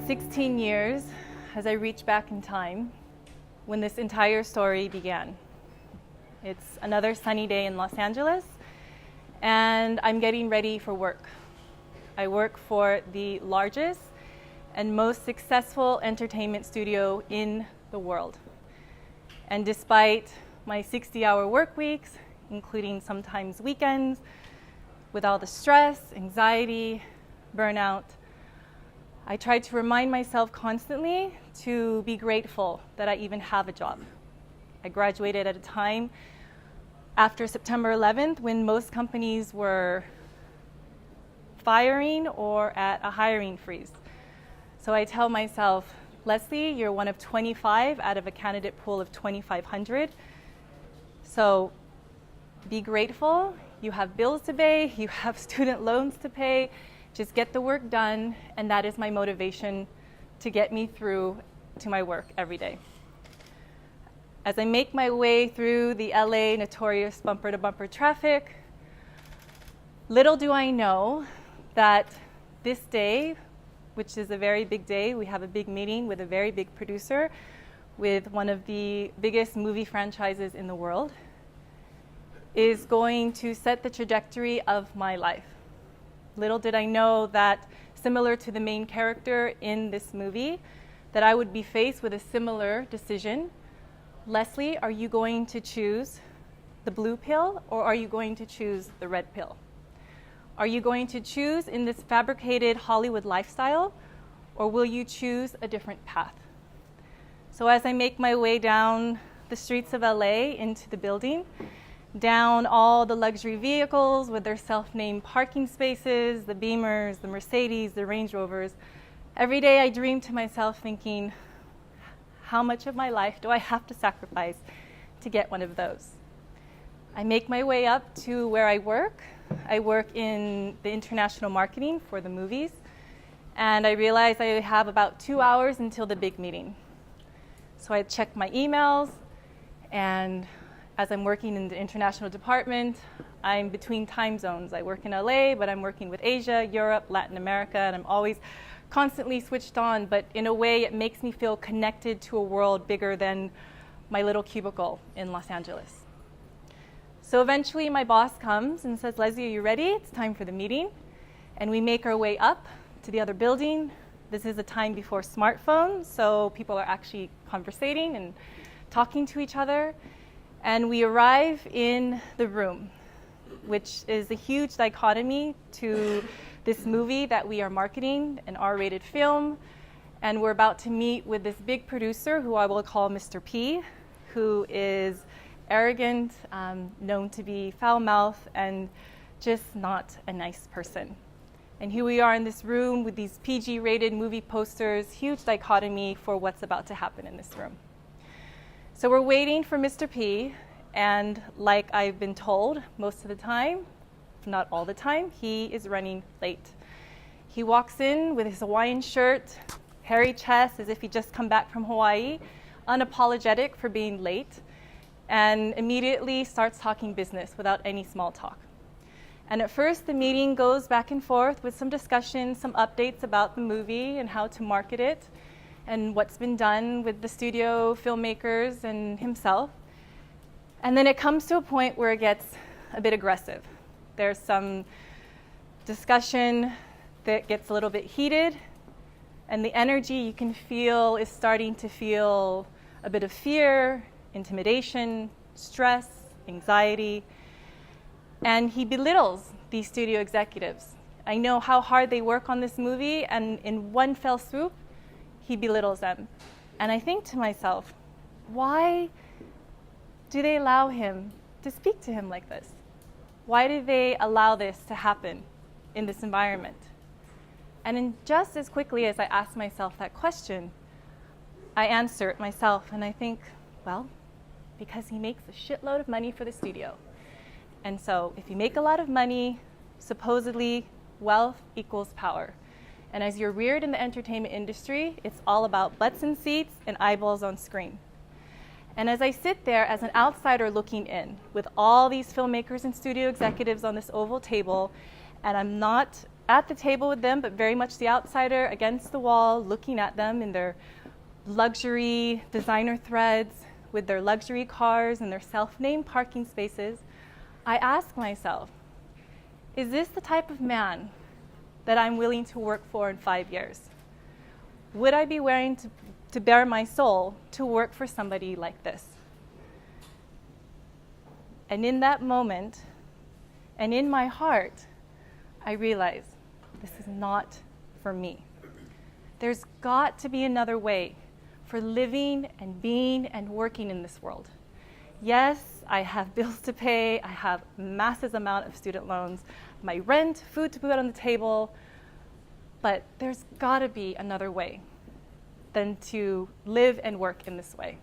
16 years as I reach back in time when this entire story began. It's another sunny day in Los Angeles, and I'm getting ready for work. I work for the largest and most successful entertainment studio in the world. And despite my 60-hour work weeks, including sometimes weekends, with all the stress, anxiety, burnout, I try to remind myself constantly to be grateful that I even have a job. I graduated at a time after September 11th when most companies were firing or at a hiring freeze. So I tell myself, Leslie, you're one of 25 out of a candidate pool of 2,500. So be grateful. You have bills to pay, you have student loans to pay. Just get the work done, and that is my motivation to get me through to my work every day. As I make my way through the LA notorious bumper-to-bumper traffic, little do I know that this day, which is a very big day, we have a big meeting with a very big producer with one of the biggest movie franchises in the world, is going to set the trajectory of my life. Little did I know that, similar to the main character in this movie, that I would be faced with a similar decision. Leslie, are you going to choose the blue pill, or are you going to choose the red pill? Are you going to choose in this fabricated Hollywood lifestyle, or will you choose a different path? So as I make my way down the streets of LA into the building, down all the luxury vehicles with their self-named parking spaces, the Beamers, the Mercedes, the Range Rovers, every day I dream to myself thinking, how much of my life do I have to sacrifice to get one of those? I make my way up to where I work. I work in the international marketing for the movies, and I realize I have about 2 hours until the big meeting. So I check my emails, and as I'm working in the international department, I'm between time zones. I work in LA, but I'm working with Asia, Europe, Latin America, and I'm always constantly switched on, but in a way it makes me feel connected to a world bigger than my little cubicle in Los Angeles. So eventually my boss comes and says, Leslie, are you ready? It's time for the meeting. And we make our way up to the other building. This is a time before smartphones, so people are actually conversating and talking to each other. And we arrive in the room, which is a huge dichotomy to this movie that we are marketing, an R-rated film. And we're about to meet with this big producer who I will call Mr. P, who is arrogant, known to be foul-mouthed, and just not a nice person. And here we are in this room with these PG-rated movie posters, huge dichotomy for what's about to happen in this room. So we're waiting for Mr. P, and like I've been told most of the time, if not all the time, he is running late. He walks in with his Hawaiian shirt, hairy chest, as if he just come back from Hawaii, unapologetic for being late, and immediately starts talking business without any small talk. And at first, the meeting goes back and forth with some discussion, some updates about the movie and how to market it, and what's been done with the studio filmmakers and himself. And then it comes to a point where it gets a bit aggressive. There's some discussion that gets a little bit heated, and the energy you can feel is starting to feel a bit of fear, intimidation, stress, anxiety, and he belittles these studio executives. I know how hard they work on this movie, and in one fell swoop, he belittles them. And I think to myself, why do they allow him to speak to him like this? Why do they allow this to happen in this environment? And in just as quickly as I ask myself that question, I answer it myself, and I think, well, because he makes a shitload of money for the studio. And so if you make a lot of money, supposedly wealth equals power. And as you're reared in the entertainment industry, it's all about butts in seats and eyeballs on screen. And as I sit there as an outsider looking in with all these filmmakers and studio executives on this oval table, and I'm not at the table with them, but very much the outsider against the wall, looking at them in their luxury designer threads, with their luxury cars and their self-named parking spaces, I ask myself, is this the type of man that I'm willing to work for in 5 years? Would I be willing to bare my soul to work for somebody like this? And in that moment, and in my heart, I realize this is not for me. There's got to be another way for living and being and working in this world. Yes, I have bills to pay. I have massive amount of student loans, my rent, food to put on the table, but there's got to be another way than to live and work in this way.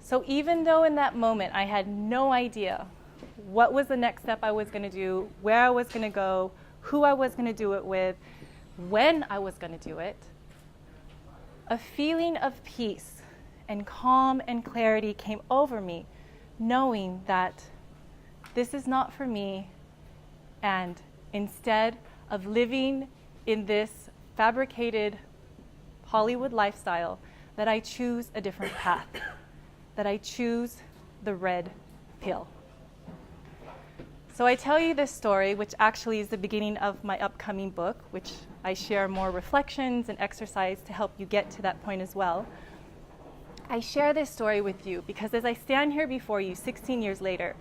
So even though in that moment I had no idea what was the next step I was going to do, where I was going to go, who I was going to do it with, when I was going to do it, a feeling of peace and calm and clarity came over me, knowing that this is not for me, and instead of living in this fabricated Hollywood lifestyle, that I choose a different path, that I choose the red pill. So I tell you this story, which actually is the beginning of my upcoming book, which I share more reflections and exercise to help you get to that point as well. I share this story with you because as I stand here before you 16 years later,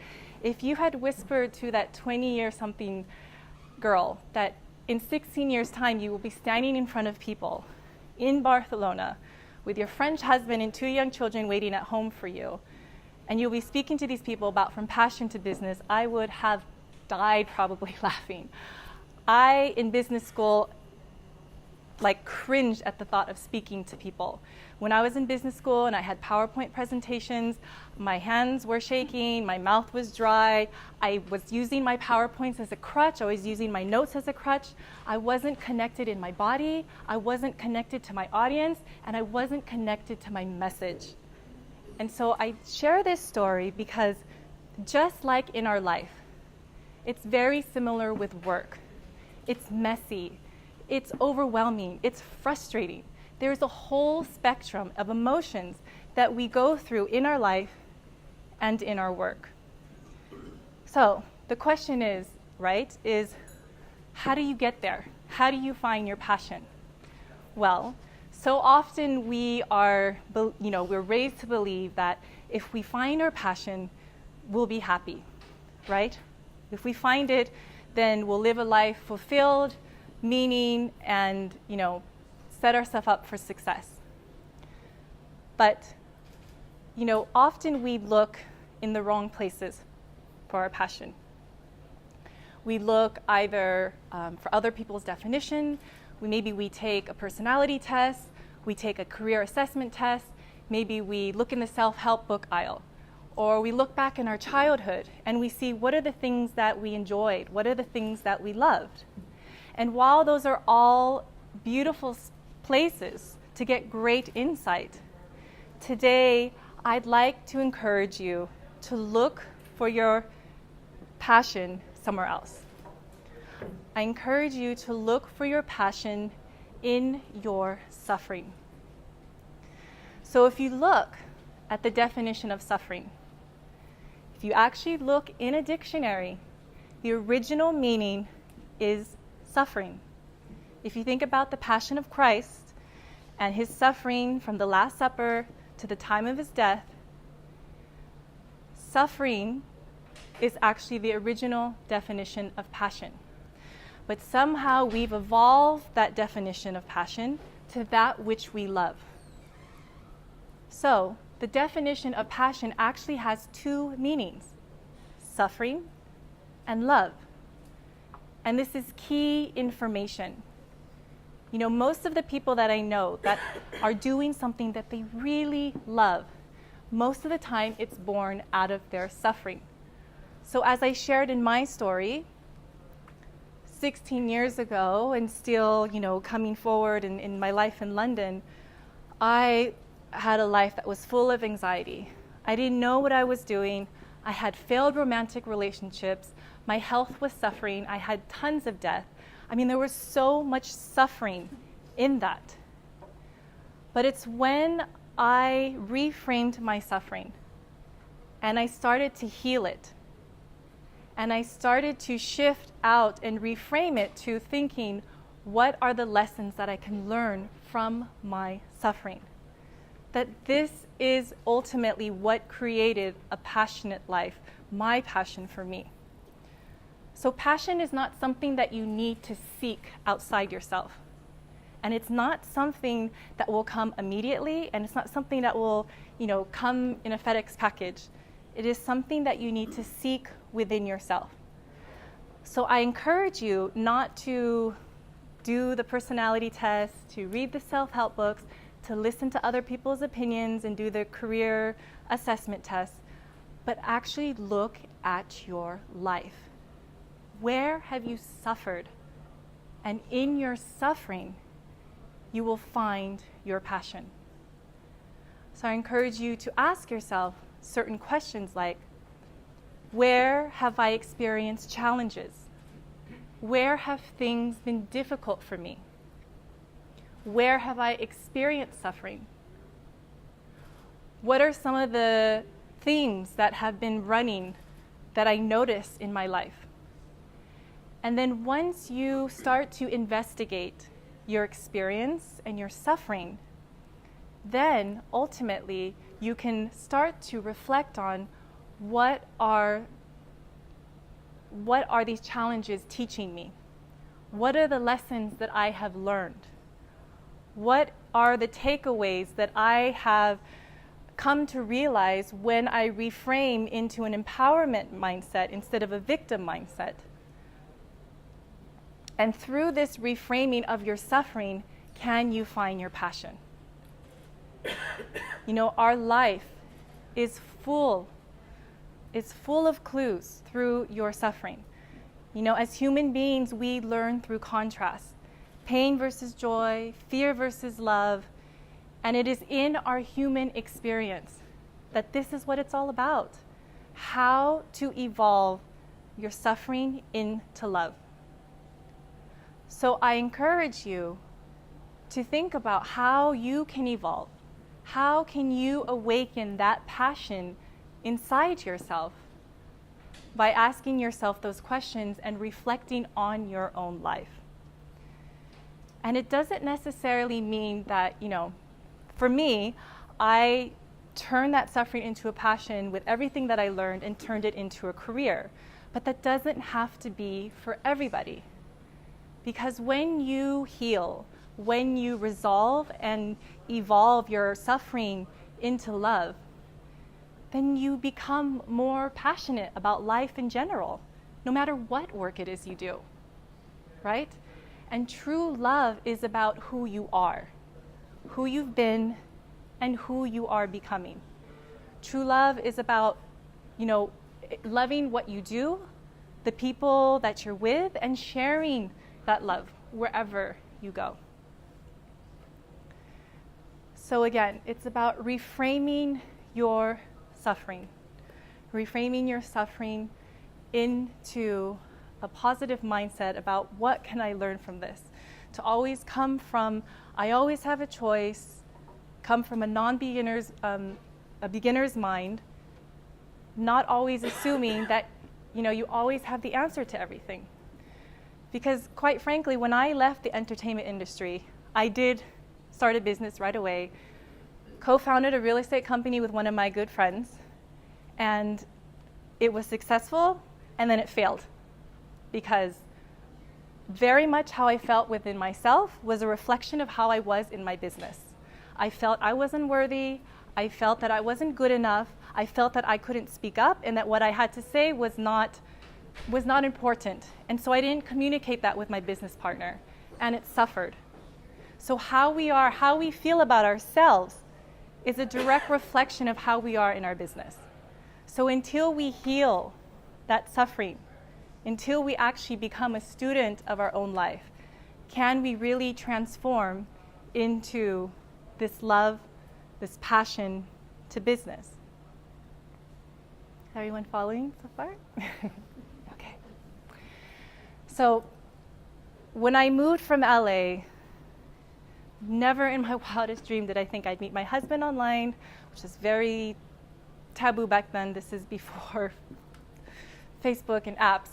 if you had whispered to that 20-year-something girl that in 16 years' time you will be standing in front of people in Barcelona with your French husband and 2 young children waiting at home for you, and you'll be speaking to these people about from passion to business, I would have died probably laughing. I, in business school, cringed at the thought of speaking to people. When I was in business school and I had PowerPoint presentations, my hands were shaking, my mouth was dry, I was using my PowerPoints as a crutch, I was using my notes as a crutch. I wasn't connected in my body, I wasn't connected to my audience, and I wasn't connected to my message. And so I share this story because just like in our life, it's very similar with work. It's messy, it's overwhelming, it's frustrating. There's a whole spectrum of emotions that we go through in our life and in our work. So the question is, how do you get there? How do you find your passion? Well, so often we're raised to believe that if we find our passion, we'll be happy, right? If we find it, then we'll live a life fulfilled, meaning, and set ourselves up for success. But often we look in the wrong places for our passion. We look either for other people's definition. Maybe we take a personality test, we take a career assessment test, maybe we look in the self-help book aisle, or we look back in our childhood and we see what are the things that we enjoyed, what are the things that we loved. And while those are all beautiful places to get great insight, today I'd like to encourage you to look for your passion somewhere else. I encourage you to look for your passion in your suffering. So if you look at the definition of suffering, if you actually look in a dictionary, the original meaning is suffering. If you think about the Passion of Christ and his suffering from the Last Supper to the time of his death, suffering is actually the original definition of passion. But somehow we've evolved that definition of passion to that which we love. So the definition of passion actually has two meanings: suffering and love. And this is key information. Most of the people that I know that are doing something that they really love, most of the time it's born out of their suffering. So as I shared in my story, 16 years ago, and still, coming forward in my life in London, I had a life that was full of anxiety. I didn't know what I was doing. I had failed romantic relationships. My health was suffering. I had tons of debt. I mean, there was so much suffering in that. But it's when I reframed my suffering and I started to heal it, and I started to shift out and reframe it to thinking, what are the lessons that I can learn from my suffering? That this is ultimately what created a passionate life, my passion for me. So passion is not something that you need to seek outside yourself. And it's not something that will come immediately, and it's not something that will, come in a FedEx package. It is something that you need to seek within yourself. So I encourage you not to do the personality test, to read the self-help books, to listen to other people's opinions and do the career assessment tests, but actually look at your life. Where have you suffered? And in your suffering, you will find your passion. So I encourage you to ask yourself certain questions like, where have I experienced challenges? Where have things been difficult for me? Where have I experienced suffering? What are some of the themes that have been running that I notice in my life? And then once you start to investigate your experience and your suffering, then ultimately you can start to reflect on what are these challenges teaching me? What are the lessons that I have learned? What are the takeaways that I have come to realize when I reframe into an empowerment mindset instead of a victim mindset? And through this reframing of your suffering, can you find your passion? Our life is full of clues through your suffering. As human beings, we learn through contrast. Pain versus joy, fear versus love. And it is in our human experience that this is what it's all about. How to evolve your suffering into love. So I encourage you to think about how you can evolve. How can you awaken that passion inside yourself by asking yourself those questions and reflecting on your own life? And it doesn't necessarily mean that, for me, I turned that suffering into a passion with everything that I learned and turned it into a career. But that doesn't have to be for everybody. Because when you heal, when you resolve and evolve your suffering into love, then you become more passionate about life in general, no matter what work it is you do, right? And true love is about who you are, who you've been, and who you are becoming. True love is about, loving what you do, the people that you're with, and sharing that love wherever you go. So again, it's about reframing your suffering into a positive mindset about what can I learn from this. To always come from, I always have a choice, come from a beginner's mind, not always assuming that, you always have the answer to everything. Because quite frankly, when I left the entertainment industry, I did start a business right away, co-founded a real estate company with one of my good friends, and it was successful, and then it failed. Because very much how I felt within myself was a reflection of how I was in my business. I felt I wasn't worthy, I felt that I wasn't good enough, I felt that I couldn't speak up, and that what I had to say was not important. And so I didn't communicate that with my business partner, and it suffered. So how we feel about ourselves is a direct reflection of how we are in our business. So until we heal that suffering, until we actually become a student of our own life, can we really transform into this love, this passion to business? Everyone following so far? Okay. So when I moved from LA, never in my wildest dream did I think I'd meet my husband online, which is very taboo back then. This is before Facebook and apps,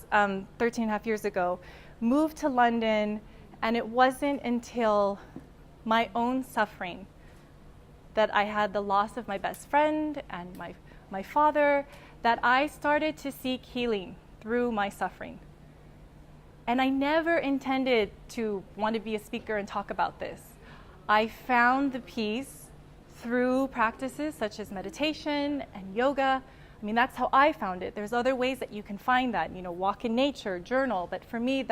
13 and a half years ago. Moved to London, and it wasn't until my own suffering that I had the loss of my best friend and my father that I started to seek healing through my suffering. And I never intended to want to be a speaker and talk about this. I found the peace through practices such as meditation and yoga. I mean, that's how I found it. There's other ways that you can find that, walk in nature, journal. But for me,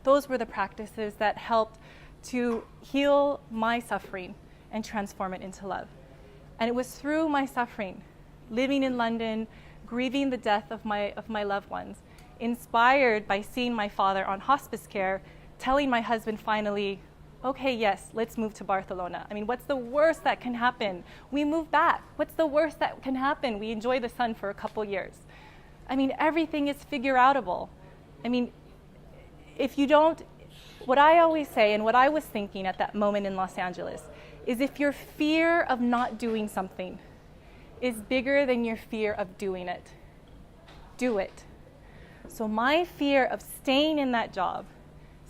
those were the practices that helped to heal my suffering and transform it into love. And it was through my suffering, living in London, grieving the death of my loved ones, inspired by seeing my father on hospice care, telling my husband finally, okay, yes, let's move to Barcelona. I mean, what's the worst that can happen? We move back. What's the worst that can happen? We enjoy the sun for a couple years. I mean, everything is figure-outable. I mean, if you don't, what I always say and what I was thinking at that moment in Los Angeles is if your fear of not doing something is bigger than your fear of doing it, do it. So my fear of staying in that job,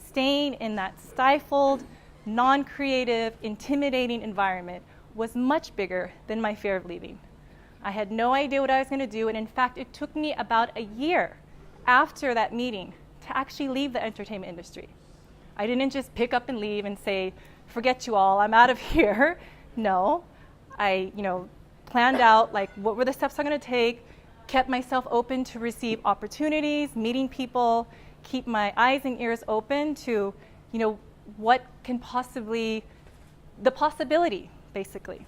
staying in that stifled, non-creative, intimidating environment was much bigger than my fear of leaving. I had no idea what I was going to do, and in fact, it took me about a year after that meeting to actually leave the entertainment industry. I didn't just pick up and leave and say, forget you all, I'm out of here. No, I planned out what were the steps I'm going to take, kept myself open to receive opportunities, meeting people, keep my eyes and ears open to, what can possibly, the possibility, basically.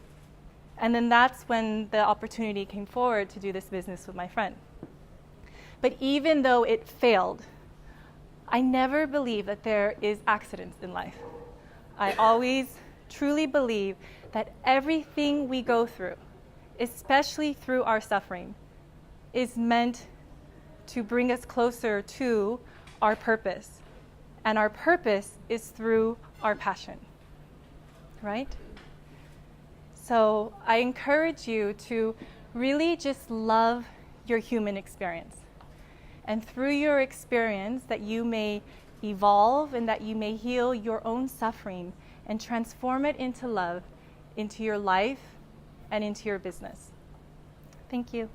And then that's when the opportunity came forward to do this business with my friend. But even though it failed, I never believe that there is accidents in life. I always truly believe that everything we go through, especially through our suffering, is meant to bring us closer to our purpose. And our purpose is through our passion, right? So I encourage you to really just love your human experience. And through your experience, that you may evolve and that you may heal your own suffering and transform it into love, into your life, and into your business. Thank you.